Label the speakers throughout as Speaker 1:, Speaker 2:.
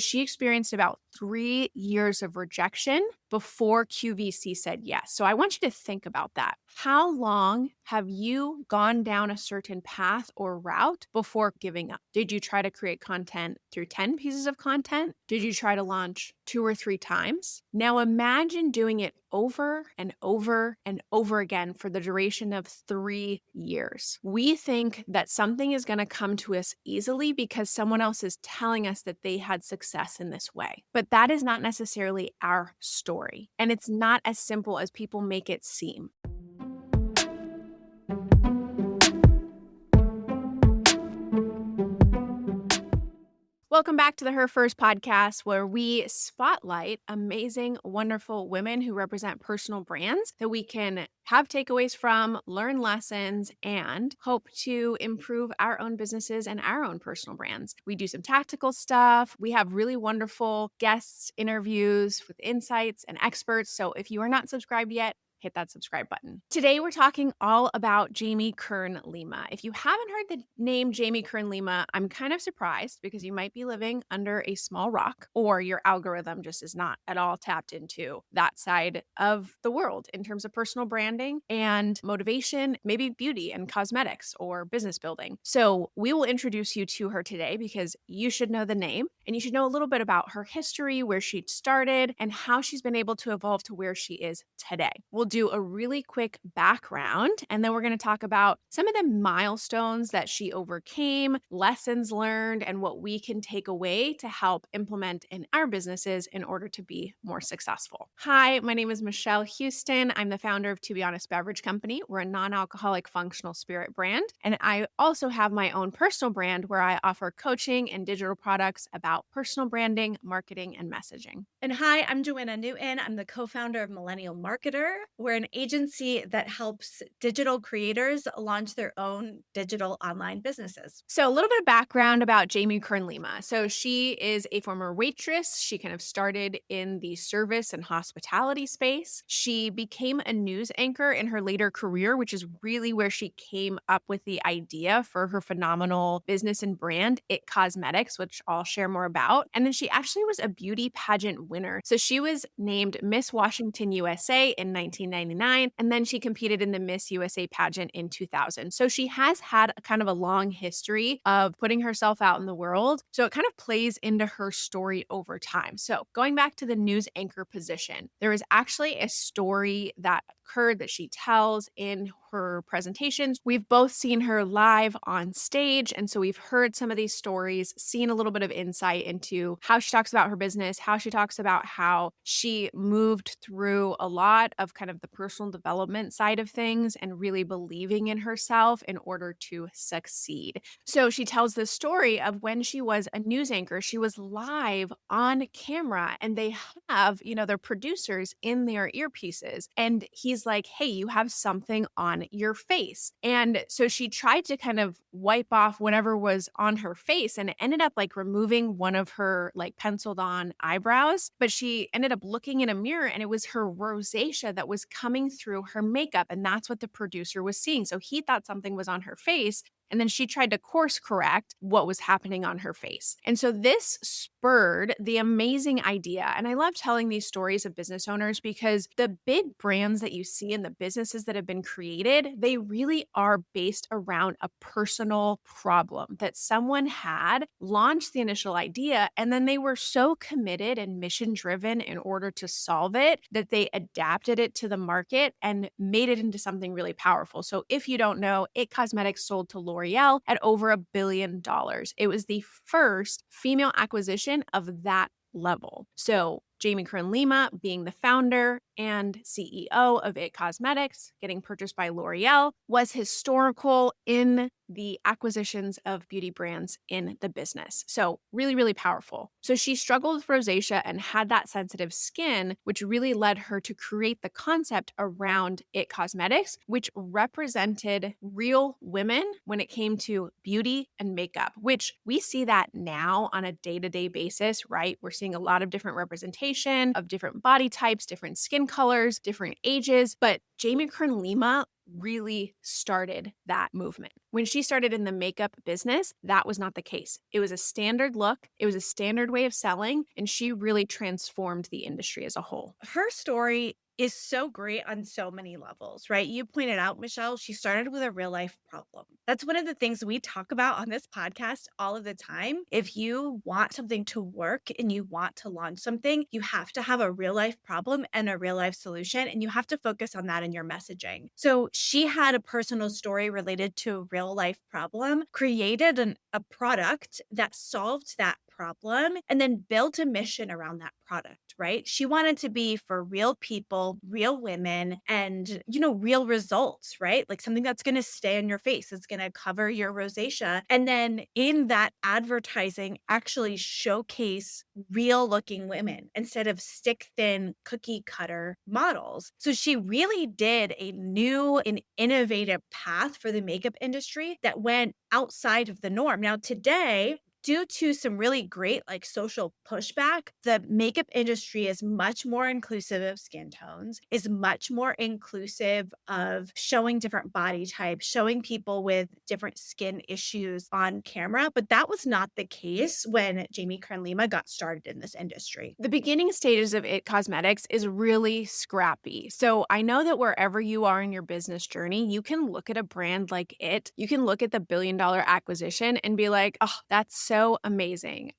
Speaker 1: She experienced about 3 years of rejection before QVC said yes. So I want you to think about that. How long have you gone down a certain path or route before giving up? Did you try to create content through 10 pieces of content? Did you try to launch 2 or 3 times? Now imagine doing it over and over and over again for the duration of 3 years. We think that something is going to come to us easily because someone else is telling us that they had success in this way. But that is not necessarily our story. And it's not as simple as people make it seem. Welcome back to the Her First podcast, where we spotlight amazing, wonderful women who represent personal brands that we can have takeaways from, learn lessons, and hope to improve our own businesses and our own personal brands. We do some tactical stuff. We have really wonderful guest interviews with insights and experts. So if you are not subscribed yet, hit that subscribe button. Today, we're talking all about Jamie Kern Lima. If you haven't heard the name Jamie Kern Lima, I'm kind of surprised because you might be living under a small rock, or your algorithm just is not at all tapped into that side of the world in terms of personal branding and motivation, maybe beauty and cosmetics or business building. So we will introduce you to her today because you should know the name and you should know a little bit about her history, where she started, and how she's been able to evolve to where she is today. We'll do a really quick background, and then we're going to talk about some of the milestones that she overcame, lessons learned, and what we can take away to help implement in our businesses in order to be more successful. Hi, my name is Michelle Houston. I'm the founder of To Be Honest Beverage Company. We're a non-alcoholic functional spirit brand, and I also have my own personal brand where I offer coaching and digital products about personal branding, marketing, and messaging.
Speaker 2: And hi, I'm Joanna Newton. I'm the co-founder of Millennial Marketer. We're an agency that helps digital creators launch their own digital online businesses.
Speaker 1: So a little bit of background about Jamie Kern Lima. So she is a former waitress. She kind of started in the service and hospitality space. She became a news anchor in her later career, which is really where she came up with the idea for her phenomenal business and brand, It Cosmetics, which I'll share more about. And then she actually was a beauty pageant winner. So she was named Miss Washington USA in 1999, and then she competed in the Miss USA pageant in 2000. So she has had a kind of a long history of putting herself out in the world. So it kind of plays into her story over time. So going back to the news anchor position, there is actually a story that occurred that she tells in her presentations. We've both seen her live on stage. And so we've heard some of these stories, seen a little bit of insight into how she talks about her business, how she talks about how she moved through a lot of kind of the personal development side of things and really believing in herself in order to succeed. So she tells the story of when she was a news anchor, she was live on camera and they have, their producers in their earpieces. And he's like, hey, you have something on your face. And so she tried to kind of wipe off whatever was on her face and it ended up like removing one of her like penciled on eyebrows. But she ended up looking in a mirror and it was her rosacea that was coming through her makeup. And that's what the producer was seeing. So he thought something was on her face. And then she tried to course correct what was happening on her face. And so this spurred the amazing idea. And I love telling these stories of business owners because the big brands that you see and the businesses that have been created, they really are based around a personal problem that someone had, launched the initial idea, and then they were so committed and mission driven in order to solve it that they adapted it to the market and made it into something really powerful. So if you don't know, It Cosmetics sold to L'Oreal at over $1 billion. It was the first female acquisition of that level. So Jamie Kern Lima being the founder and CEO of It Cosmetics, getting purchased by L'Oreal, was historical in the acquisitions of beauty brands in the business. So really, really powerful. So she struggled with rosacea and had that sensitive skin, which really led her to create the concept around It Cosmetics, which represented real women when it came to beauty and makeup, which we see that now on a day-to-day basis, right? We're seeing a lot of different representation of different body types, different skin colors, different ages, but Jamie Kern Lima really started that movement. When she started in the makeup business, that was not the case. It was a standard look, it was a standard way of selling, and she really transformed the industry as a whole.
Speaker 2: Her story is so great on so many levels, right? You pointed out, Michelle, she started with a real life problem. That's one of the things we talk about on this podcast all of the time. If you want something to work and you want to launch something, you have to have a real life problem and a real life solution, and you have to focus on that in your messaging. So she had a personal story related to a real life problem, created a product that solved that problem, and then built a mission around that product, right? She wanted to be for real people, real women, and, real results, right? Like something that's going to stay on your face, it's going to cover your rosacea. And then in that advertising, actually showcase real looking women instead of stick thin cookie cutter models. So she really did a new and innovative path for the makeup industry that went outside of the norm. Now, today, due to some really great like social pushback, the makeup industry is much more inclusive of skin tones, is much more inclusive of showing different body types, showing people with different skin issues on camera. But that was not the case when Jamie Kern Lima got started in this industry.
Speaker 1: The beginning stages of It Cosmetics is really scrappy. So I know that wherever you are in your business journey, you can look at a brand like It, you can look at the billion-dollar acquisition and be like, oh, that's so amazing.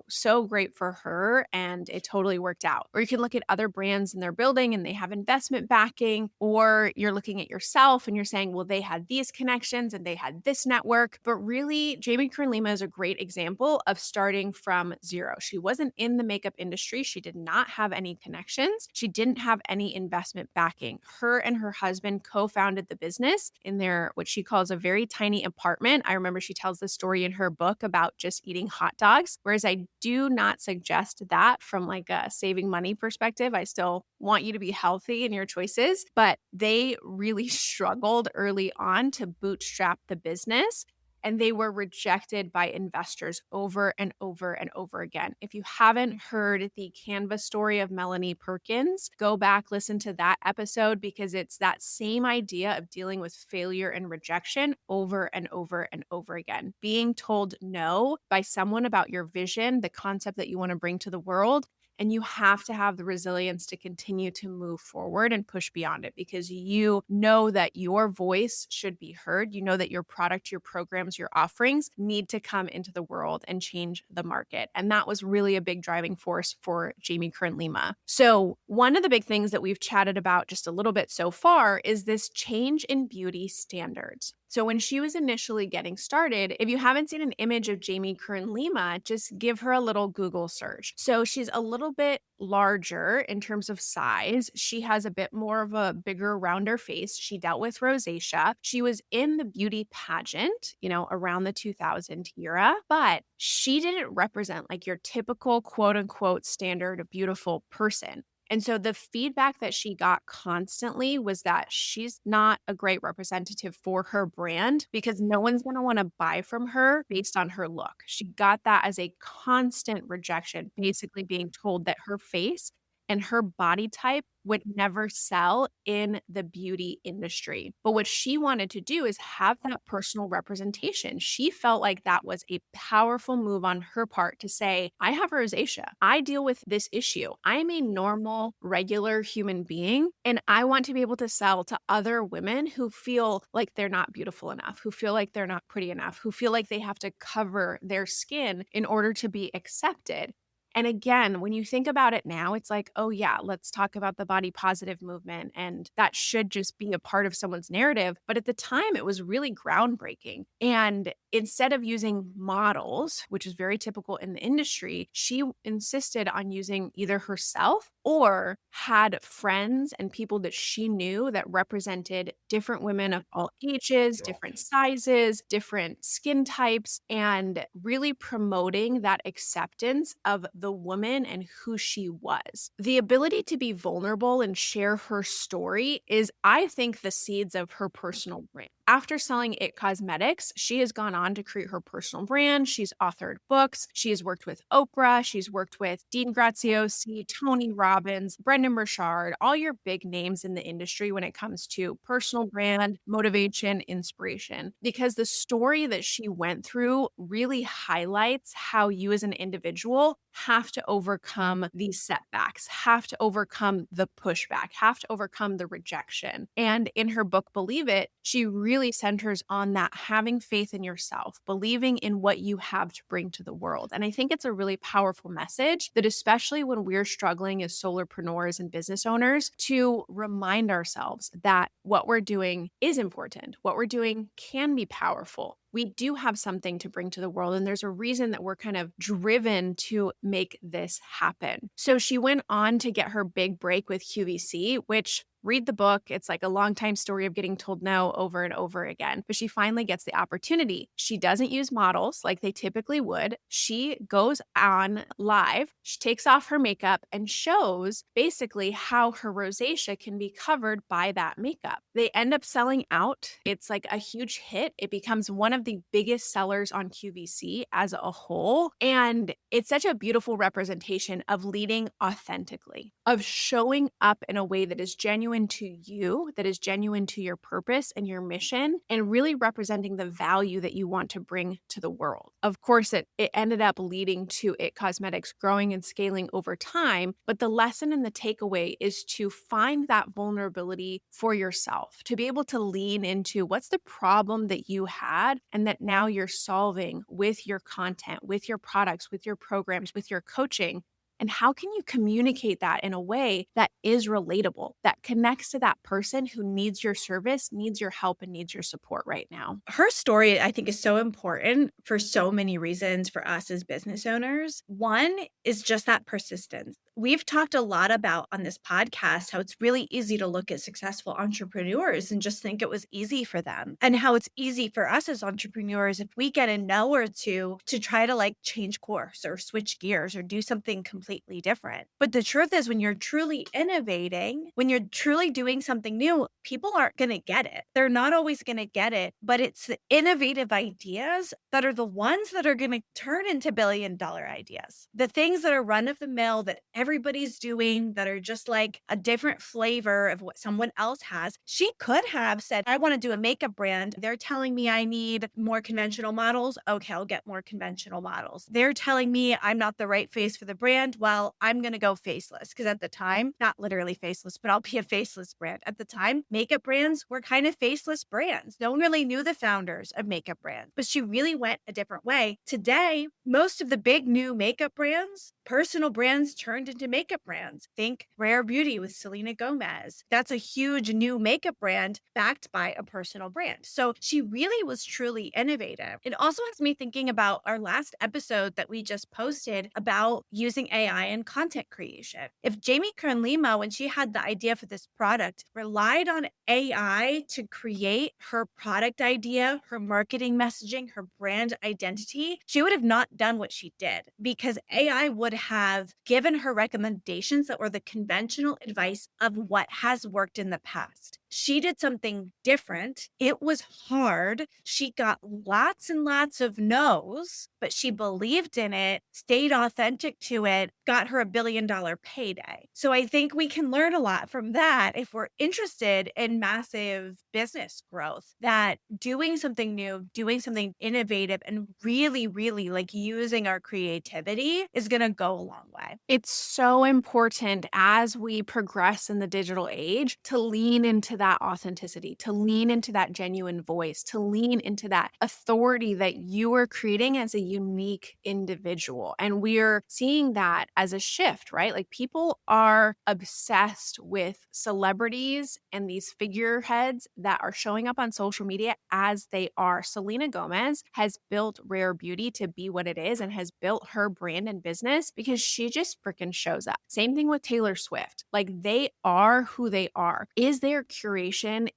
Speaker 1: So great for her. And it totally worked out. Or you can look at other brands and they're building and they have investment backing, or you're looking at yourself and you're saying, well, they had these connections and they had this network. But really, Jamie Kern Lima is a great example of starting from zero. She wasn't in the makeup industry. She did not have any connections. She didn't have any investment backing. Her and her husband co-founded the business in their, what she calls a very tiny apartment. I remember she tells the story in her book about just eating hot dogs, whereas I do not suggest that from like a saving money perspective. I still want you to be healthy in your choices, but they really struggled early on to bootstrap the business. And they were rejected by investors over and over and over again. If you haven't heard the Canva story of Melanie Perkins, go back, listen to that episode, because it's that same idea of dealing with failure and rejection over and over and over again. Being told no by someone about your vision, the concept that you want to bring to the world, and you have to have the resilience to continue to move forward and push beyond it, because you know that your voice should be heard. You know that your product, your programs, your offerings need to come into the world and change the market. And that was really a big driving force for Jamie Kern Lima. So one of the big things that we've chatted about just a little bit so far is this change in beauty standards. So when she was initially getting started, if you haven't seen an image of Jamie Kern Lima, just give her a little Google search. So she's a little bit larger in terms of size. She has a bit more of a bigger, rounder face. She dealt with rosacea. She was in the beauty pageant, around the 2000 era, but she didn't represent like your typical quote unquote standard beautiful person. And so the feedback that she got constantly was that she's not a great representative for her brand, because no one's going to want to buy from her based on her look. She got that as a constant rejection, basically being told that her face and her body type would never sell in the beauty industry. But what she wanted to do is have that personal representation. She felt like that was a powerful move on her part to say, I have rosacea. I deal with this issue. I'm a normal, regular human being, and I want to be able to sell to other women who feel like they're not beautiful enough, who feel like they're not pretty enough, who feel like they have to cover their skin in order to be accepted. And again, when you think about it now, it's like, oh yeah, let's talk about the body positive movement. And that should just be a part of someone's narrative. But at the time, it was really groundbreaking. And instead of using models, which is very typical in the industry, she insisted on using either herself or had friends and people that she knew that represented different women of all ages, different sizes, different skin types, and really promoting that acceptance of the woman and who she was. The ability to be vulnerable and share her story is, I think, the seeds of her personal brand. After selling It Cosmetics, she has gone on to create her personal brand. She's authored books. She has worked with Oprah. She's worked with Dean Graziosi, Tony Robbins. Robbins, Brendan Burchard, all your big names in the industry when it comes to personal brand, motivation, inspiration, because the story that she went through really highlights how you as an individual have to overcome these setbacks, have to overcome the pushback, have to overcome the rejection. And in her book, Believe It, she really centers on that having faith in yourself, believing in what you have to bring to the world. And I think it's a really powerful message that, especially when we're struggling as solopreneurs and business owners, to remind ourselves that what we're doing is important. What we're doing can be powerful. We do have something to bring to the world, and there's a reason that we're kind of driven to make this happen. So she went on to get her big break with QVC, which, read the book. It's like a long time story of getting told no over and over again. But she finally gets the opportunity. She doesn't use models like they typically would. She goes on live. She takes off her makeup and shows basically how her rosacea can be covered by that makeup. They end up selling out. It's like a huge hit. It becomes one of the biggest sellers on QVC as a whole. And it's such a beautiful representation of leading authentically, of showing up in a way that is genuine to you, that is genuine to your purpose and your mission, and really representing the value that you want to bring to the world. Of course, it ended up leading to It Cosmetics growing and scaling over time, but the lesson and the takeaway is to find that vulnerability for yourself, to be able to lean into what's the problem that you had and that now you're solving with your content, with your products, with your programs, with your coaching. And how can you communicate that in a way that is relatable, that connects to that person who needs your service, needs your help, and needs your support right now?
Speaker 2: Her story, I think, is so important for so many reasons for us as business owners. One is just that persistence. We've talked a lot about on this podcast how it's really easy to look at successful entrepreneurs and just think it was easy for them, and how it's easy for us as entrepreneurs if we get a no or two to try to like change course or switch gears or do something completely different. But the truth is, when you're truly innovating, when you're truly doing something new, people aren't going to get it. They're not always going to get it, but it's the innovative ideas that are the ones that are going to turn into billion-dollar ideas. The things that are run of the mill that everybody's doing that are just like a different flavor of what someone else has. She could have said, I want to do a makeup brand. They're telling me I need more conventional models. Okay, I'll get more conventional models. They're telling me I'm not the right face for the brand. Well, I'm going to go faceless, because at the time, not literally faceless, but I'll be a faceless brand. At the time, makeup brands were kind of faceless brands. No one really knew the founders of makeup brands, but she really went a different way. Today, most of the big new makeup brands, personal brands turned into makeup brands. Think Rare Beauty with Selena Gomez. That's a huge new makeup brand backed by a personal brand. So she really was truly innovative. It also has me thinking about our last episode that we just posted about using AI in content creation. If Jamie Kern Lima, when she had the idea for this product, relied on AI to create her product idea, her marketing messaging, her brand identity, she would have not done what she did, because AI would have given her recommendations that were the conventional advice of what has worked in the past. She did something different. It was hard. She got lots and lots of no's, but she believed in it, stayed authentic to it, got her $1 billion payday. So I think we can learn a lot from that if we're interested in massive business growth, that doing something new, doing something innovative, and really, really like using our creativity is going to go a long way.
Speaker 1: It's so important as we progress in the digital age to lean into that authenticity, to lean into that genuine voice, to lean into that authority that you are creating as a unique individual. And we're seeing that as a shift, right? Like, people are obsessed with celebrities and these figureheads that are showing up on social media as they are. Selena Gomez has built Rare Beauty to be what it is and has built her brand and business because she just freaking shows up. Same thing with Taylor Swift. Like, they are who they are. Is there curation?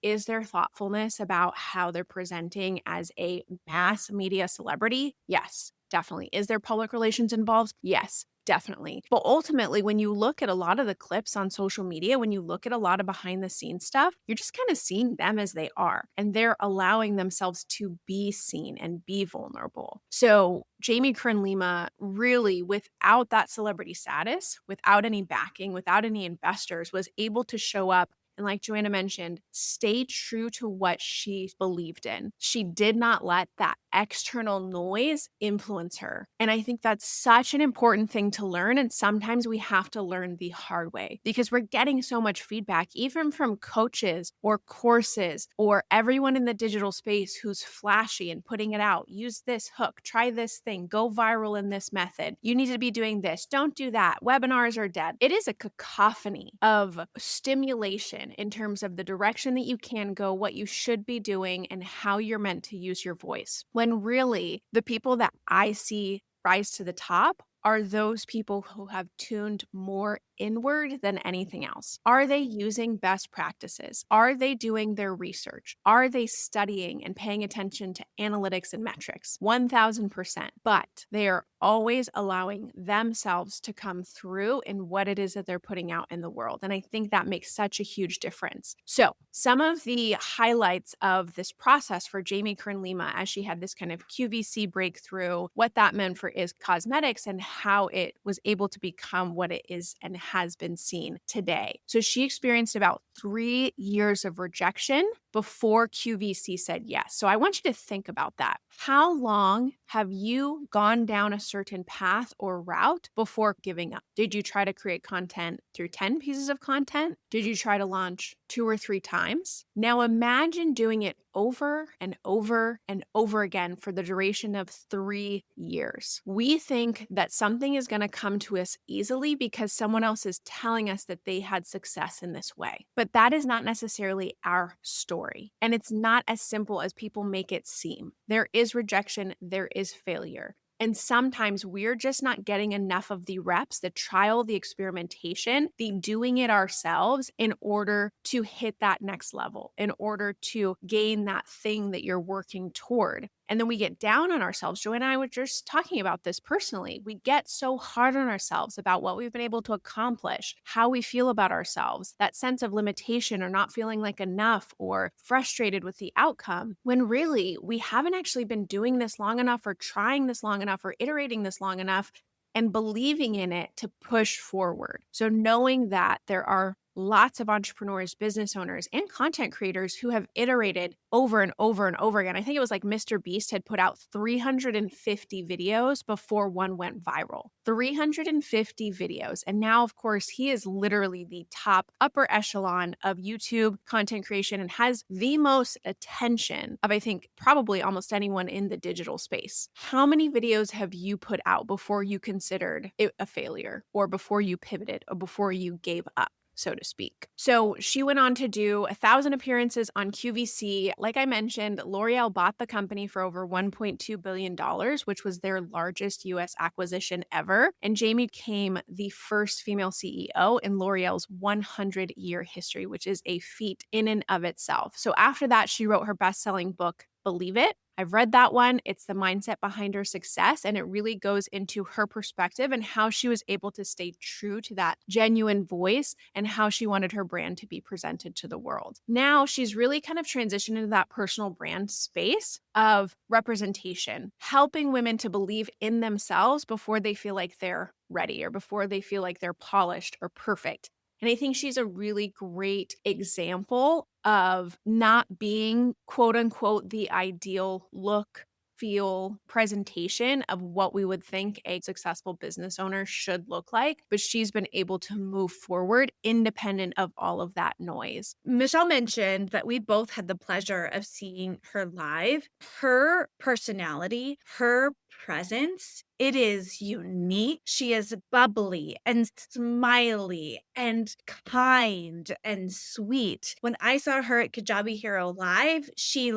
Speaker 1: Is there thoughtfulness about how they're presenting as a mass media celebrity? Yes, Definitely. Is there public relations involved? Yes. Definitely. But ultimately, when you look at a lot of the clips on social media, when you look at a lot of behind the scenes stuff, you're just kind of seeing them as they are. And they're allowing themselves to be seen and be vulnerable. So, Jamie Kern Lima really, without that celebrity status, without any backing, without any investors, was able to show up and, like Joanna mentioned, stay true to what she believed in. She did not let that external noise influence her. And I think that's such an important thing to learn. And sometimes we have to learn the hard way because we're getting so much feedback, even from coaches or courses or everyone in the digital space who's flashy and putting it out. Use this hook, try this thing, go viral in this method. You need to be doing this. Don't do that. Webinars are dead. It is a cacophony of stimulation in terms of the direction that you can go, what you should be doing, and how you're meant to use your voice. When really the people that I see rise to the top are those people who have tuned more inward than anything else. Are they using best practices? Are they doing their research? Are they studying and paying attention to analytics and metrics? 1000%. But they are always allowing themselves to come through in what it is that they're putting out in the world. And I think that makes such a huge difference. So, some of the highlights of this process for Jamie Kern Lima as she had this kind of QVC breakthrough, what that meant for Is Cosmetics and how it was able to become what it is and has been seen today. So she experienced about 3 years of rejection before QVC said yes. So I want you to think about that. How long have you gone down a certain path or route before giving up? Did you try to create content through 10 pieces of content? Did you try to launch 2 or 3 times? Now imagine doing it over and over and over again for the duration of 3 years. We think that something is going to come to us easily because someone else is telling us that they had success in this way. But that is not necessarily our story. And it's not as simple as people make it seem. There is rejection, there is failure. And sometimes we're just not getting enough of the reps, the trial, the experimentation, the doing it ourselves in order to hit that next level, in order to gain that thing that you're working toward. And then we get down on ourselves. Joy and I were just talking about this personally. We get so hard on ourselves about what we've been able to accomplish, how we feel about ourselves, that sense of limitation or not feeling like enough or frustrated with the outcome, when really we haven't actually been doing this long enough or trying this long enough or iterating this long enough and believing in it to push forward. So knowing that there are lots of entrepreneurs, business owners, and content creators who have iterated over and over and over again. I think it was like Mr. Beast had put out 350 videos before one went viral. 350 videos. And now, of course, he is literally the top upper echelon of YouTube content creation and has the most attention of, I think, probably almost anyone in the digital space. How many videos have you put out before you considered it a failure or before you pivoted or before you gave up, so to speak? So she went on to do 1,000 appearances on QVC. Like I mentioned, L'Oreal bought the company for over $1.2 billion, which was their largest US acquisition ever. And Jamie became the first female CEO in L'Oreal's 100-year history, which is a feat in and of itself. So after that, she wrote her best-selling book, Believe It. I've read that one. It's the mindset behind her success, and it really goes into her perspective and how she was able to stay true to that genuine voice and how she wanted her brand to be presented to the world. Now she's really kind of transitioned into that personal brand space of representation, helping women to believe in themselves before they feel like they're ready or before they feel like they're polished or perfect. And I think she's a really great example of not being, quote unquote, the ideal look, feel, presentation of what we would think a successful business owner should look like. But she's been able to move forward independent of all of that noise.
Speaker 2: Michelle mentioned that we both had the pleasure of seeing her live. Her personality, her presence, it is unique. She is bubbly and smiley and kind and sweet. When I saw her at Kajabi Hero Live, she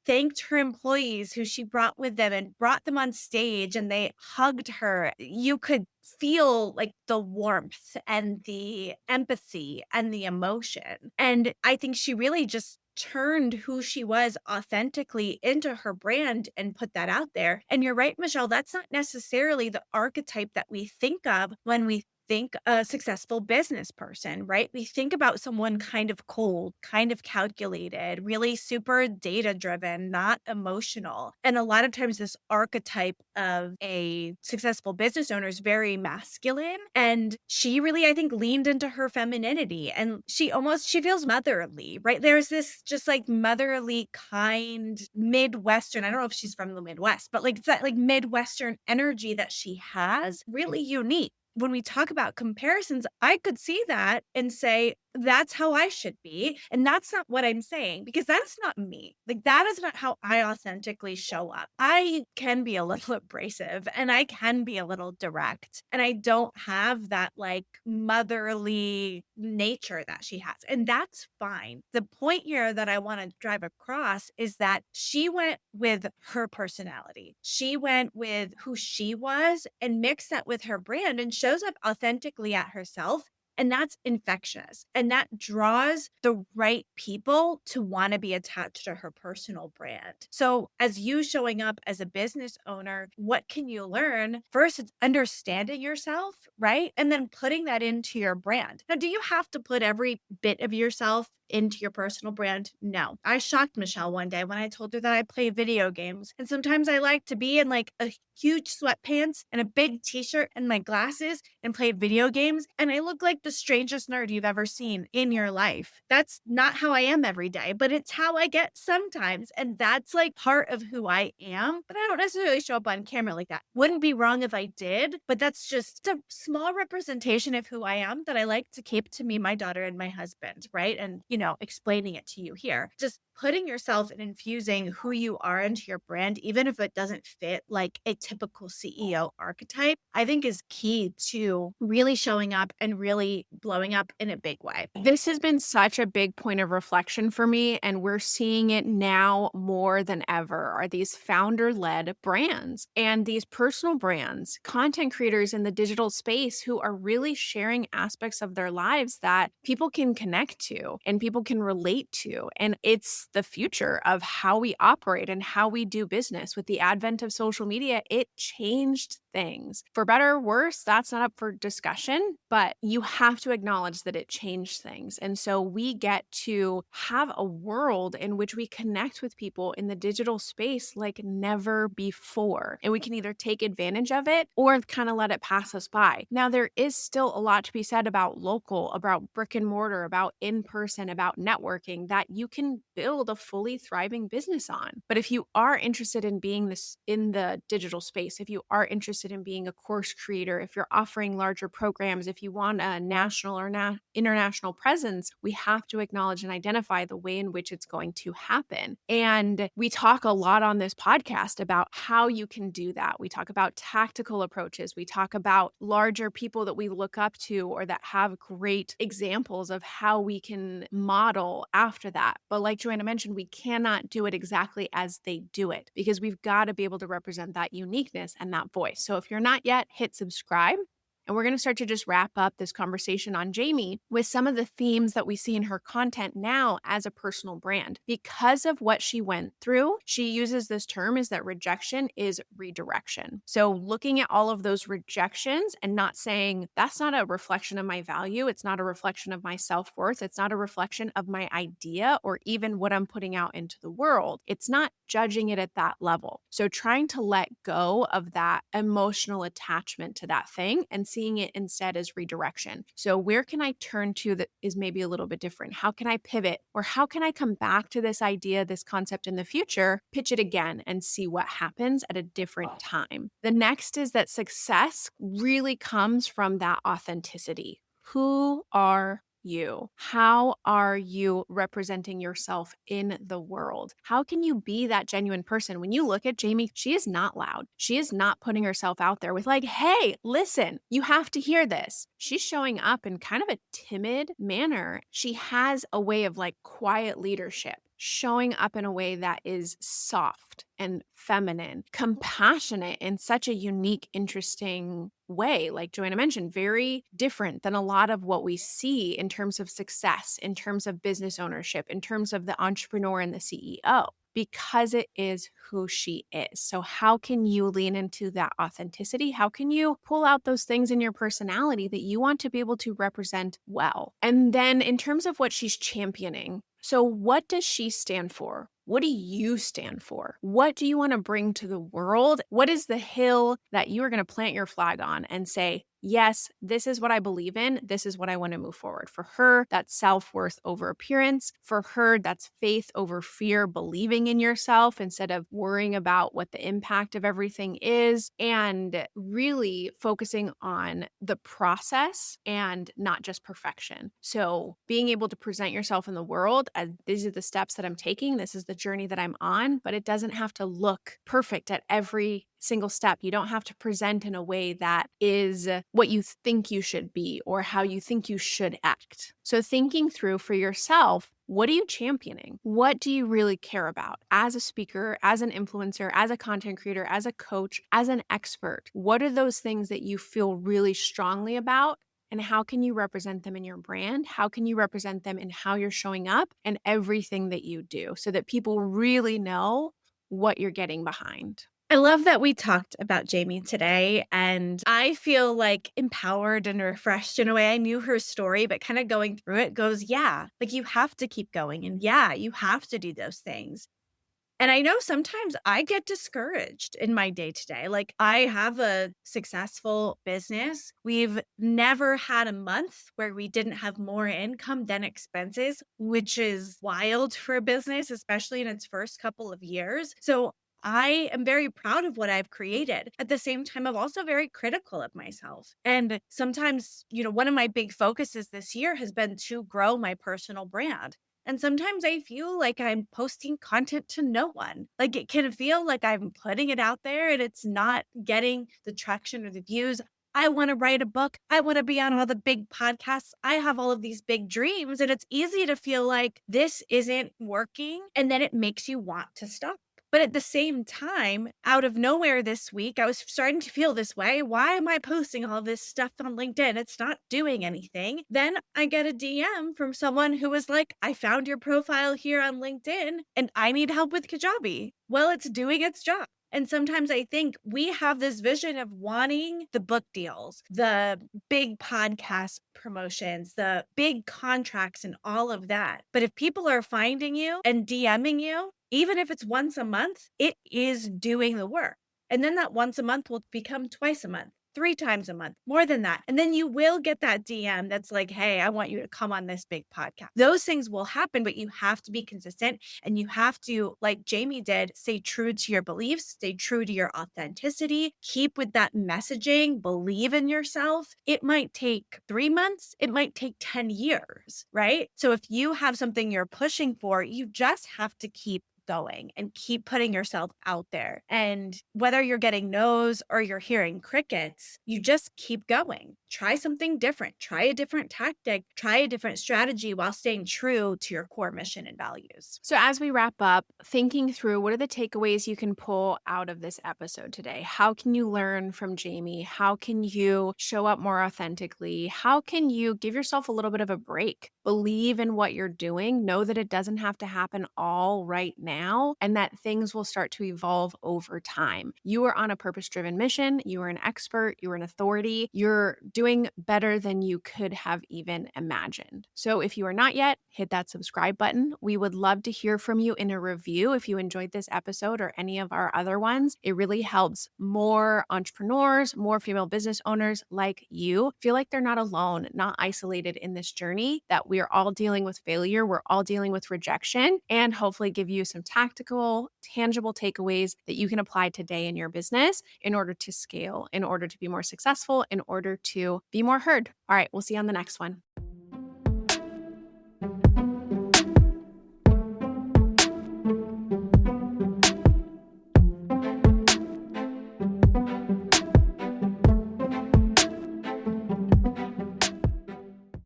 Speaker 2: thanked her employees who she brought with them and brought them on stage and they hugged her. You could feel the warmth and the empathy and the emotion. And I think she really just turned who she was authentically into her brand and put that out there. And you're right, Michelle, that's not necessarily the archetype that we think of when we think a successful business person, right? We think about someone kind of cold, kind of calculated, really super data driven, not emotional. And a lot of times this archetype of a successful business owner is very masculine. And she really, I think, leaned into her femininity, and she feels motherly, right? There's this just like motherly, kind Midwestern. I don't know if she's from the Midwest, but like it's that like Midwestern energy that she has, really unique. When we talk about comparisons, I could see that and say, that's how I should be. And that's not what I'm saying, because that's not me. Like, that is not how I authentically show up. I can be a little abrasive and I can be a little direct. And I don't have that like motherly nature that she has. And that's fine. The point here that I want to drive across is that she went with her personality. She went with who she was and mixed that with her brand and shows up authentically at herself. And that's infectious. And that draws the right people to want to be attached to her personal brand. So, as you showing up as a business owner, what can you learn? First, it's understanding yourself, right? And then putting that into your brand. Now, do you have to put every bit of yourself into your personal brand? No. I shocked Michelle one day when I told her that I play video games. And sometimes I like to be in like a huge sweatpants and a big t-shirt and my glasses and play video games. And I look like the strangest nerd you've ever seen in your life. That's not how I am every day, but it's how I get sometimes. And that's like part of who I am. But I don't necessarily show up on camera like that. Wouldn't be wrong if I did, but that's just a small representation of who I am that I like to keep to me, my daughter, and my husband, right? And, explaining it to you here. Just putting yourself and infusing who you are into your brand, even if it doesn't fit like a typical CEO archetype, I think is key to really showing up and really blowing up in a big way.
Speaker 1: This has been such a big point of reflection for me, and we're seeing it now more than ever, are these founder-led brands and these personal brands, content creators in the digital space who are really sharing aspects of their lives that people can connect to and people can relate to. And it's the future of how we operate and how we do business. With the advent of social media, it changed things. For better or worse, that's not up for discussion, but you have to acknowledge that it changed things. And so we get to have a world in which we connect with people in the digital space like never before. And we can either take advantage of it or kind of let it pass us by. Now, there is still a lot to be said about local, about brick and mortar, about in person, about networking that you can build a fully thriving business on. But if you are interested in being this in the digital space, if you are interested in being a course creator, if you're offering larger programs, if you want a national or international presence, we have to acknowledge and identify the way in which it's going to happen. And we talk a lot on this podcast about how you can do that. We talk about tactical approaches. We talk about larger people that we look up to or that have great examples of how we can model after that. But like Joanna mentioned, we cannot do it exactly as they do it because we've got to be able to represent that uniqueness and that voice. So if you're not yet, hit subscribe. And we're going to start to just wrap up this conversation on Jamie with some of the themes that we see in her content now as a personal brand. Because of what she went through, she uses this term is that rejection is redirection. So looking at all of those rejections and not saying that's not a reflection of my value. It's not a reflection of my self-worth. It's not a reflection of my idea or even what I'm putting out into the world. It's not judging it at that level. So trying to let go of that emotional attachment to that thing and seeing it instead as redirection. So where can I turn to that is maybe a little bit different? How can I pivot? Or how can I come back to this idea, this concept in the future, pitch it again and see what happens at a different time? The next is that success really comes from that authenticity. Who are you? How are you representing yourself in the world? How can you be that genuine person? When you look at Jamie, she is not loud. She is not putting herself out there with like, hey, listen, you have to hear this. She's showing up in kind of a timid manner. She has a way of like quiet leadership. showing up in a way that is soft and feminine, compassionate in such a unique, interesting way. Like Joanna mentioned, very different than a lot of what we see in terms of success, in terms of business ownership, in terms of the entrepreneur and the CEO, because it is who she is. So, how can you lean into that authenticity? How can you pull out those things in your personality that you want to be able to represent well? And then, in terms of what she's championing, so what does she stand for? What do you stand for? What do you want to bring to the world? What is the hill that you are going to plant your flag on and say, yes, this is what I believe in. This is what I want to move forward. For her, that's self-worth over appearance. For her, that's faith over fear, believing in yourself instead of worrying about what the impact of everything is, and really focusing on the process and not just perfection. So being able to present yourself in the world as these are the steps that I'm taking, this is the journey that I'm on, but it doesn't have to look perfect at every single step. You don't have to present in a way that is what you think you should be or how you think you should act. So thinking through for yourself, what are you championing? What do you really care about as a speaker, as an influencer, as a content creator, as a coach, as an expert? What are those things that you feel really strongly about? And how can you represent them in your brand? How can you represent them in how you're showing up and everything that you do so that people really know what you're getting behind?
Speaker 2: I love that we talked about Jamie today, and I feel like empowered and refreshed in a way. I knew her story, but kind of going through it goes, yeah, like you have to keep going. And yeah, you have to do those things. And I know sometimes I get discouraged in my day to day. Like, I have a successful business. We've never had a month where we didn't have more income than expenses, which is wild for a business, especially in its first couple of years. So I am very proud of what I've created. At the same time, I'm also very critical of myself. And sometimes, one of my big focuses this year has been to grow my personal brand. And sometimes I feel like I'm posting content to no one. Like, it can feel like I'm putting it out there and it's not getting the traction or the views. I want to write a book. I want to be on all the big podcasts. I have all of these big dreams, and it's easy to feel like this isn't working. And then it makes you want to stop. But at the same time, out of nowhere this week, I was starting to feel this way. Why am I posting all this stuff on LinkedIn? It's not doing anything. Then I get a DM from someone who was like, I found your profile here on LinkedIn and I need help with Kajabi. Well, it's doing its job. And sometimes I think we have this vision of wanting the book deals, the big podcast promotions, the big contracts, and all of that. But if people are finding you and DMing you, even if it's once a month, it is doing the work. And then that once a month will become twice a month, 3 times a month, more than that. And then you will get that DM that's like, hey, I want you to come on this big podcast. Those things will happen, but you have to be consistent and you have to, like Jamie did, stay true to your beliefs, stay true to your authenticity, keep with that messaging, believe in yourself. It might take 3 months, it might take 10 years, right? So if you have something you're pushing for, you just have to keep going and keep putting yourself out there. And whether you're getting no's or you're hearing crickets, you just keep going. Try something different. Try a different tactic. Try a different strategy while staying true to your core mission and values.
Speaker 1: So, as we wrap up, thinking through what are the takeaways you can pull out of this episode today? How can you learn from Jamie? How can you show up more authentically? How can you give yourself a little bit of a break? Believe in what you're doing. Know that it doesn't have to happen all right now and that things will start to evolve over time. You are on a purpose-driven mission. You are an expert. You are an authority. You're doing better than you could have even imagined. So if you are not yet, hit that subscribe button. We would love to hear from you in a review if you enjoyed this episode or any of our other ones. It really helps more entrepreneurs, more female business owners like you feel like they're not alone, not isolated in this journey, that we are all dealing with failure. We're all dealing with rejection, and hopefully give you some tactical, tangible takeaways that you can apply today in your business in order to scale, in order to be more successful, in order to be more heard. All right, we'll see you on the next one.